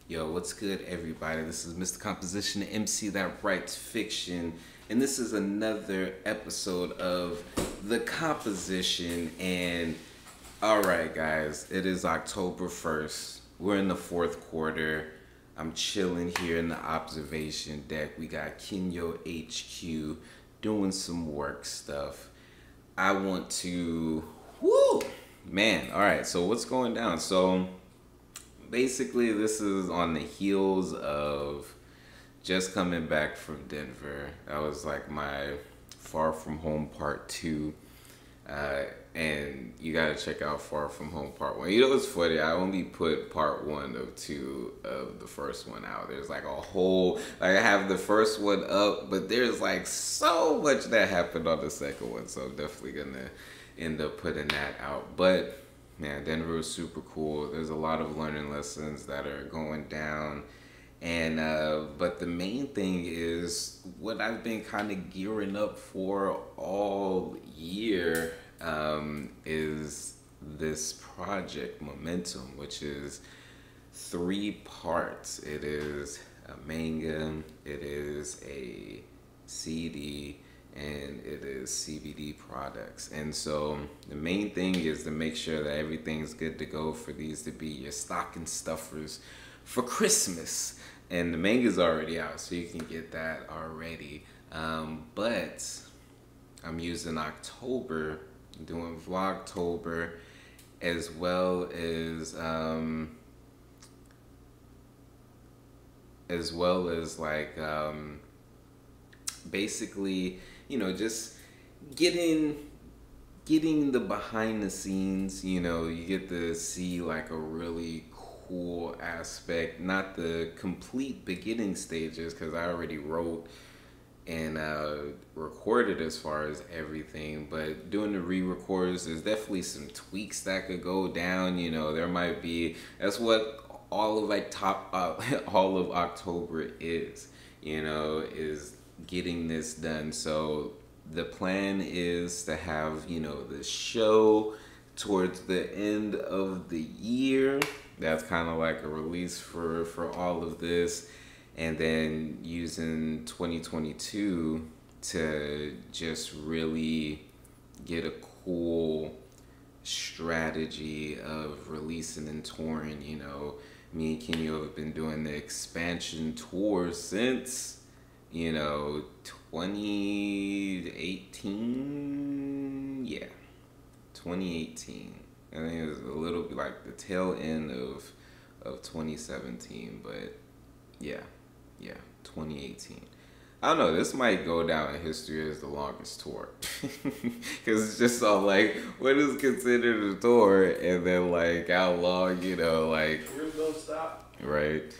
Yo, what's good, everybody? This is Mr. Composition, the MC that writes fiction, and this is another episode of The Composition. And all right, guys, it is October 1st. We're in the fourth quarter. I'm chilling here in the observation deck. We got Kinyo HQ doing some work stuff. I want to, man. All right, so what's going down? So basically, this is on the heels of just coming back from Denver. That was like my Far From Home Part 2. And you gotta check out Far From Home Part 1. You know what's funny? I only put Part 1 of 2 of the first one out. There's like a whole, like I have the first one up, but there's like so much that happened on the second one. So I'm definitely gonna end up putting that out. But man, Denver was super cool. There's a lot of learning lessons that are going down. And but the main thing is what I've been kind of gearing up for all year is this project Momentum, which is 3 parts. It is a manga, it is a CD, and it is CBD products. And so the main thing is to make sure that everything's good to go for these to be your stocking stuffers for Christmas. And the manga's already out, so you can get that already. But I'm using October, doing Vlogtober, as well as like basically, you know, just getting the behind the scenes. You know, you get to see like a really cool aspect, not the complete beginning stages, because I already wrote and recorded as far as everything, but doing the re-records, there's definitely some tweaks that could go down. You know, there might be, that's what all of like all of October is, you know, is getting this done. So the plan is to have, you know, the show towards the end of the year. That's kind of like a release for all of this. And then using 2022 to just really get a cool strategy of releasing and touring. You know, me and Kinyo have been doing the expansion tour since, you know, 2018. Yeah, 2018. I think it was a little bit like the tail end of 2017, but yeah, 2018. I don't know, this might go down in history as the longest tour. Because it's just all like, what is considered a tour? And then like, how long, you know, like... Careers don't stop. Right?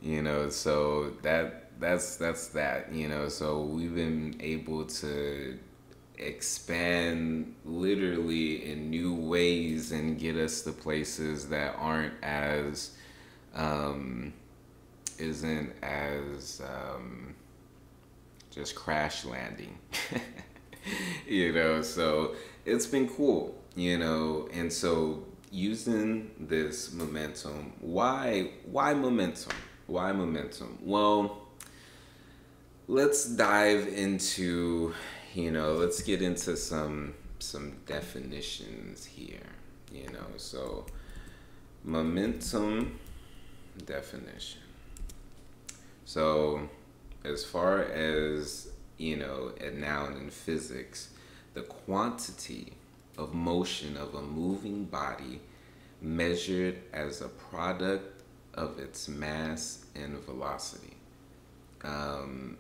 You know, so that's that, you know. So we've been able to expand literally in new ways and get us to places that aren't as... isn't as just crash landing. You know, so it's been cool, you know. And so using this momentum, why momentum? Well, let's dive into, you know, let's get into some definitions here, you know. So momentum definition. So as far as, you know, a noun in physics, the quantity of motion of a moving body measured as a product of its mass and velocity.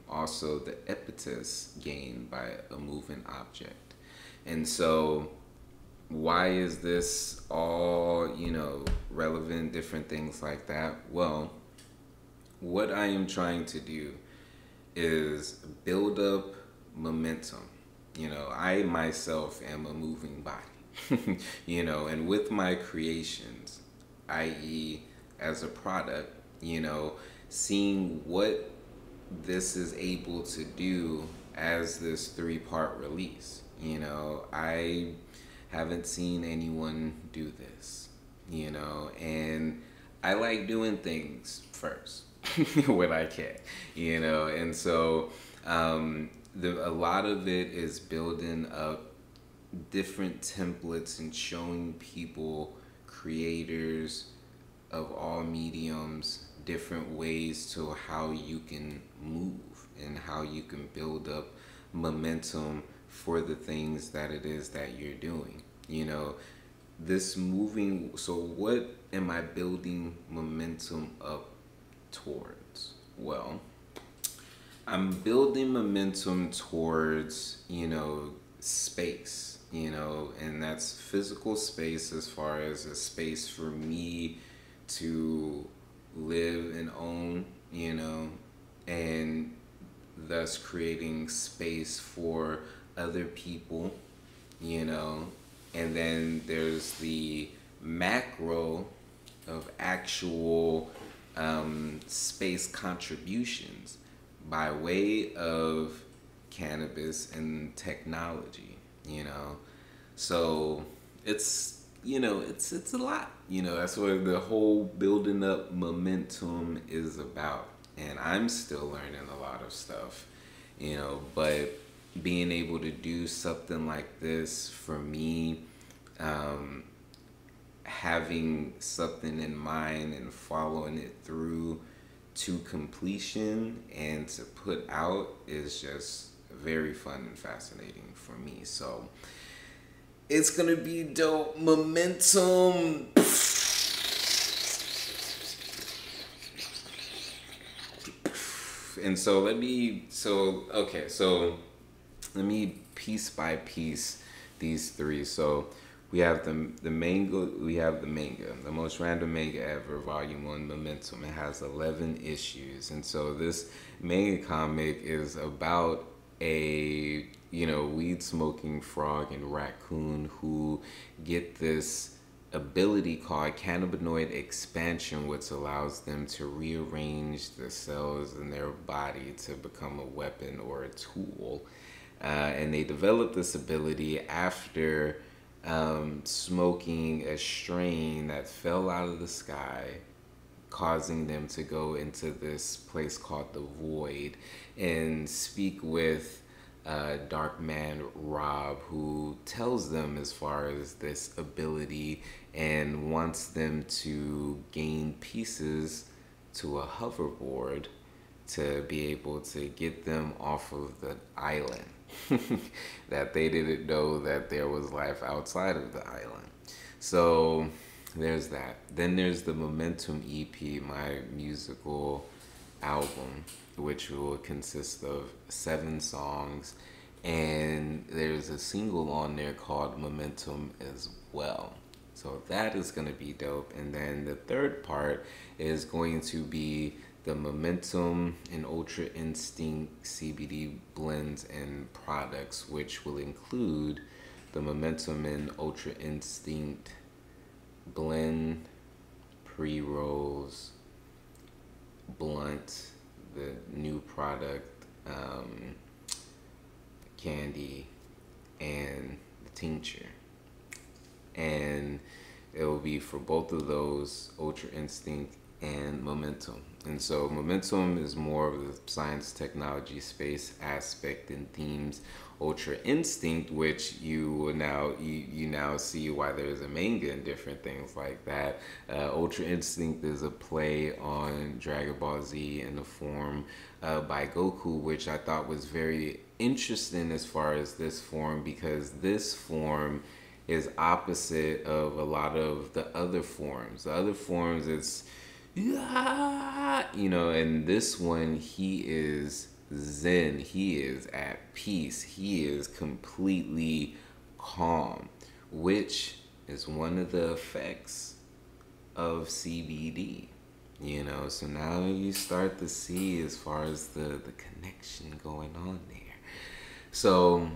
Also the impetus gained by a moving object. And so why is this all, you know, relevant, different things like that? Well, what I am trying to do is build up momentum. You know, I myself am a moving body, you know, and with my creations, i.e. as a product, you know, seeing what this is able to do as this 3-part release. You know, I haven't seen anyone do this, you know, and I like doing things first when I can, you know, and so a lot of it is building up different templates and showing people, creators of all mediums, different ways to how you can move and how you can build up momentum for the things that it is that you're doing. You know, this moving, so what am I building momentum up towards? Well, I'm building momentum towards, you know, space, you know, and that's physical space as far as a space for me to live and own, you know, and thus creating space for other people, you know. And then there's the macro of actual space contributions by way of cannabis and technology, you know. So it's, you know, it's a lot, you know. That's what the whole building up momentum is about. And I'm still learning a lot of stuff, you know, but being able to do something like this for me, having something in mind and following it through to completion and to put out is just very fun and fascinating for me. So it's gonna be dope. Momentum. And so let me piece by piece these three. So we have the manga, the most random manga ever, volume 1, Momentum. It has 11 issues. And so this manga comic is about a, you know, weed smoking frog and raccoon who get this ability called cannabinoid expansion, which allows them to rearrange the cells in their body to become a weapon or a tool. And they develop this ability after smoking a strain that fell out of the sky, causing them to go into this place called the Void and speak with Dark Man Rob, who tells them as far as this ability and wants them to gain pieces to a hoverboard to be able to get them off of the island. That they didn't know that there was life outside of the island. So there's that. Then there's the Momentum EP, my musical album, which will consist of 7 songs, and there's a single on there called Momentum as well. So that is going to be dope. And then the third part is going to be the Momentum and Ultra Instinct CBD blends and products, which will include the Momentum and Ultra Instinct blend, pre-rolls, blunt, the new product, candy, and the tincture. And it will be for both of those, Ultra Instinct and Momentum. And so Momentum is more of the science, technology, space aspect and themes. Ultra Instinct, which you will now you now see why there's a manga and different things like that. Ultra Instinct is a play on Dragon Ball Z in the form by Goku, which I thought was very interesting as far as this form, because this form is opposite of a lot of the other forms. The other forms, it's, you know, and this one, he is zen, he is at peace, he is completely calm, which is one of the effects of CBD, you know. So now you start to see as far as the connection going on there. So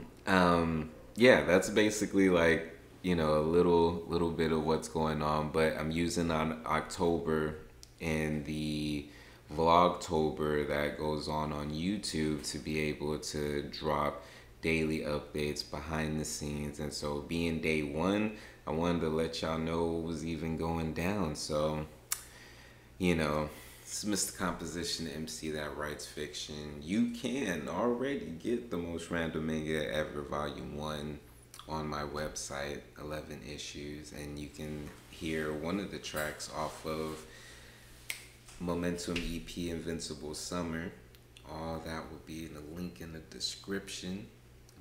yeah, that's basically like, you know, a little bit of what's going on. But I'm using on October and the Vlogtober that goes on YouTube to be able to drop daily updates behind the scenes. And so being day 1, I wanted to let y'all know what was even going down. So you know, it's Mr. Composition MC that writes fiction. You can already get the most random manga ever, Volume 1, on my website, 11 issues, and you can hear one of the tracks off of Momentum EP Invincible Summer. All that will be in the link in the description.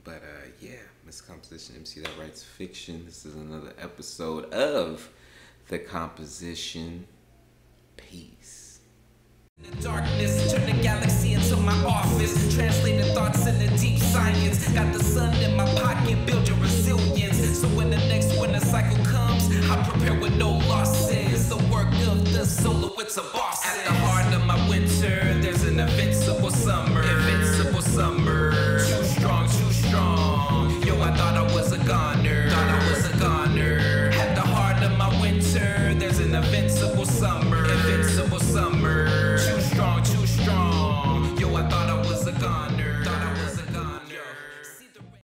But yeah, Mr. Composition MC that writes fiction. This is another episode of The Composition. Peace. In the darkness, turn the galaxy into my office. Translating thoughts into deep science. Got the sun in my pocket, build your resilience. So when the next winter cycle comes, I prepare with no losses. The work of the solo, it's a boss.